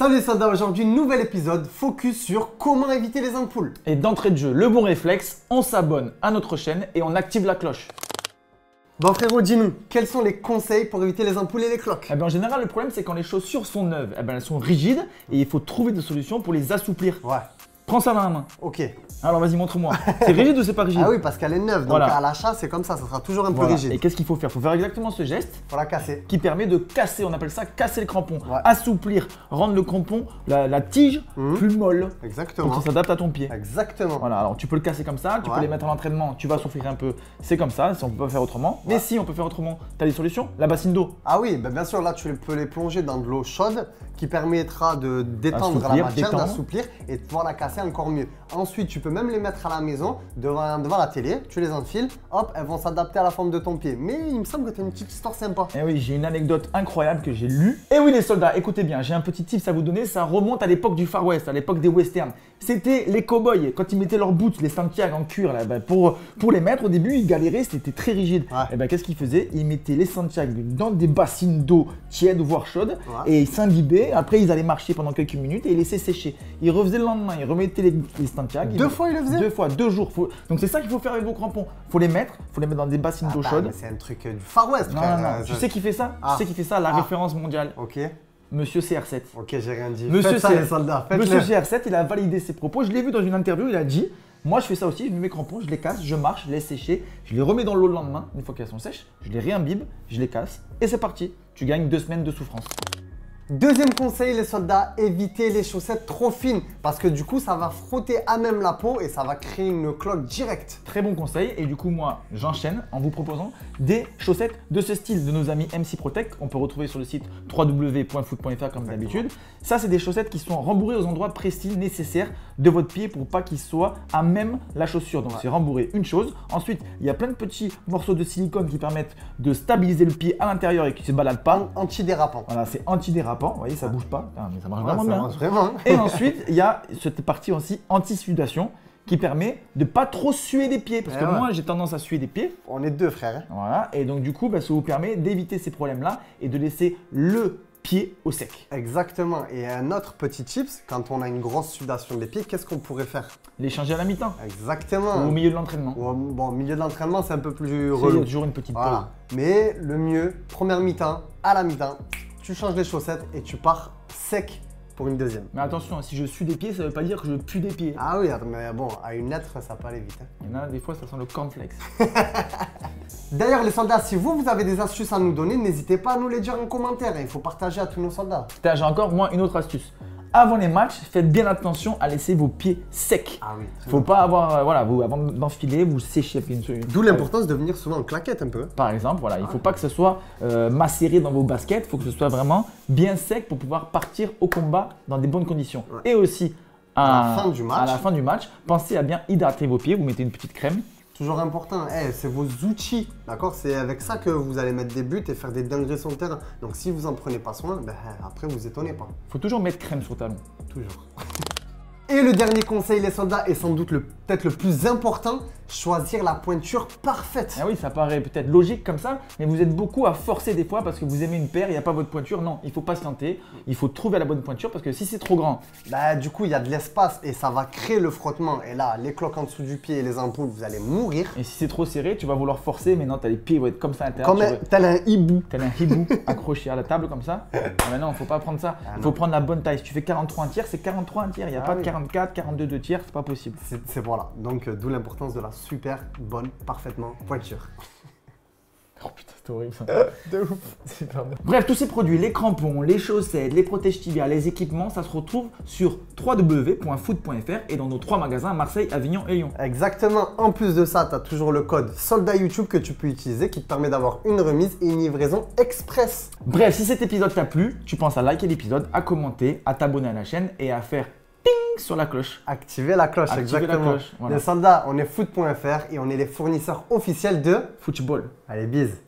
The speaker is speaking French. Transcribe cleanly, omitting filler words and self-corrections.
Salut les soldats, aujourd'hui nouvel épisode focus sur comment éviter les ampoules. Et d'entrée de jeu, le bon réflexe, on s'abonne à notre chaîne et on active la cloche. Bon frérot, dis-nous, quels sont les conseils pour éviter les ampoules et les cloques? En général, le problème c'est quand les chaussures sont neuves, elles sont rigides et il faut trouver des solutions pour les assouplir. Ouais. Prends ça dans la main. Ok. Alors vas-y, montre-moi. C'est rigide ou c'est pas rigide? Ah oui, parce qu'elle est neuve, donc Voilà. à l'achat c'est comme ça sera toujours un peu Voilà. rigide. Et qu'est-ce qu'il faut faire? Il faut faire exactement ce geste Faut la casser. qui permet de casser, on appelle ça casser le crampon. Ouais. Assouplir, rendre le crampon, la tige plus molle pour Exactement. que ça s'adapte à ton pied. Exactement. Voilà, alors tu peux le casser comme ça, tu Ouais. peux les mettre à l'entraînement, tu vas souffrir un peu, c'est comme ça, si on peut pas faire autrement. Mais si on peut faire autrement, tu as des solutions? La bassine d'eau. Ah oui, bien sûr, là tu peux les plonger dans de l'eau chaude qui permettra de détendre la Assouplir, matière, détendre. d'assouplir et de pouvoir la casser encore mieux. Ensuite, tu peux même les mettre à la maison devant la télé, tu les enfiles, hop, elles vont s'adapter à la forme de ton pied. Mais il me semble que tu as une petite histoire sympa. Eh oui, j'ai une anecdote incroyable que j'ai lue. Eh oui les soldats, écoutez bien, j'ai un petit tips à vous donner, ça remonte à l'époque du Far West, à l'époque des westerns. C'était les cow-boys, quand ils mettaient leurs boots, les Santiago en cuir, là, pour les mettre au début, ils galéraient, c'était très rigide. Ouais. Et qu'est-ce qu'ils faisaient? Ils mettaient les Santiago dans des bassines d'eau tièdes, voire chaudes, Ouais. et ils s'imbibaient, après ils allaient marcher pendant quelques minutes et ils laissaient sécher. Ils refaisaient le lendemain, ils remettaient les Santiago. Deux fois, ils le faisaient? 2 fois, 2 jours. Donc c'est ça qu'il faut faire avec vos crampons. Faut les mettre dans des bassines d'eau Attends, chaude. mais c'est un truc du Far West, Non, frère. non, non. Tu sais qui fait ça? Ah. Tu sais qui fait ça? La Ah. référence mondiale. Ok, Monsieur CR7. ok, j'ai rien dit. Monsieur, Faites ça les soldats, faites-le. Monsieur CR7, il a validé ses propos. Je l'ai vu dans une interview, il a dit moi je fais ça aussi, je mets mes crampons, je les casse, je marche, je les sécher, je les remets dans l'eau le lendemain, une fois qu'elles sont sèches, je les réimbibe, je les casse et c'est parti. Tu gagnes 2 semaines de souffrance. Deuxième conseil, les soldats, évitez les chaussettes trop fines parce que du coup, ça va frotter à même la peau et ça va créer une cloque directe. Très bon conseil et du coup moi j'enchaîne en vous proposant des chaussettes de ce style de nos amis MC Protect qu'on peut retrouver sur le site www.foot.fr comme d'habitude. Ça c'est des chaussettes qui sont rembourrées aux endroits précis nécessaires de votre pied pour pas qu'ils soient à même la chaussure. Donc c'est rembourré une chose. Ensuite il y a plein de petits morceaux de silicone qui permettent de stabiliser le pied à l'intérieur et qui ne se balade pas. Antidérapant. Voilà, c'est antidérapant, vous voyez ça bouge pas, ah, mais ça marche Ouais, vraiment ça bien. marche vraiment. Et ensuite, il y a cette partie aussi anti-sudation qui permet de pas trop suer des pieds. Parce que ouais. moi, j'ai tendance à suer des pieds. On est deux frères. Hein. Voilà. Et donc, du coup, ça vous permet d'éviter ces problèmes-là et de laisser le pied au sec. Exactement. Et un autre petit tips, quand on a une grosse sudation des pieds, qu'est-ce qu'on pourrait faire? Les changer à la mi-temps Exactement. ou au milieu de l'entraînement. Bon, au milieu de l'entraînement, c'est un peu plus Il y a relou. toujours une petite pause. Voilà. Mais le mieux, première mi-temps, à la mi-temps, tu changes les chaussettes et tu pars sec pour une deuxième. Mais attention, si je sue des pieds, ça veut pas dire que je pue des pieds. Ah oui, mais bon, à une lettre, ça peut aller vite. Hein. Il y en a des fois, ça sent le cornflakes. D'ailleurs, les soldats, si vous avez des astuces à nous donner, n'hésitez pas à nous les dire en commentaire. Il faut partager à tous nos soldats. Putain, j'ai encore, moi, une autre astuce. Avant les matchs, faites bien attention à laisser vos pieds secs. Ah oui. Faut pas avoir, voilà, vous, avant d'enfiler, vous séchez. D'où l'importance de venir souvent en claquette un peu. Par exemple, voilà, il ne faut pas que ce soit macéré dans vos baskets, il faut que ce soit vraiment bien sec pour pouvoir partir au combat dans des bonnes conditions. Ouais. Et aussi, À la fin du match. à la fin du match, pensez à bien hydrater vos pieds, vous mettez une petite crème. Toujours important, c'est vos outils, d'accord? C'est avec ça que vous allez mettre des buts et faire des dingueries sur le terrain. Donc si vous en prenez pas soin, après vous étonnez pas. Il faut toujours mettre crème sur le talon. Toujours. Et le dernier conseil, les soldats, est sans doute peut-être le plus important, choisir la pointure parfaite. Ah oui, ça paraît peut-être logique comme ça, mais vous êtes beaucoup à forcer des fois parce que vous aimez une paire, il n'y a pas votre pointure. Non, il faut patienter, il faut trouver la bonne pointure parce que si c'est trop grand, Du coup, il y a de l'espace et ça va créer le frottement. Et là, les cloques en dessous du pied et les ampoules, vous allez mourir. et si c'est trop serré, tu vas vouloir forcer, mais non, tu as les pieds, ils vont être comme ça à l'intérieur. Comme tel un hibou. T'as un hibou accroché à la table comme ça. Ah mais non, faut pas prendre ça. Il faut prendre la bonne taille. Si tu fais 43 un tiers, c'est 43 un tiers. Il n'y a pas de oui. 44, 42 2 tiers, c'est pas possible. C'est voilà. Donc, d'où l'importance de la super bonne, parfaitement pointure. Oh putain, c'est horrible ça. De ouf. C'est pas bon. Bref, tous ces produits, les crampons, les chaussettes, les protèges tibias, les équipements, ça se retrouve sur www.foot.fr et dans nos 3 magasins Marseille, Avignon et Lyon. Exactement. En plus de ça, tu as toujours le code soldat YouTube que tu peux utiliser qui te permet d'avoir une remise et une livraison express. Bref, si cet épisode t'a plu, tu penses à liker l'épisode, à commenter, à t'abonner à la chaîne et à faire ting sur la cloche. Activez la cloche, Activez la exactement. cloche, voilà. Les soldats, on est foot.fr et on est les fournisseurs officiels de Football. Allez, bise.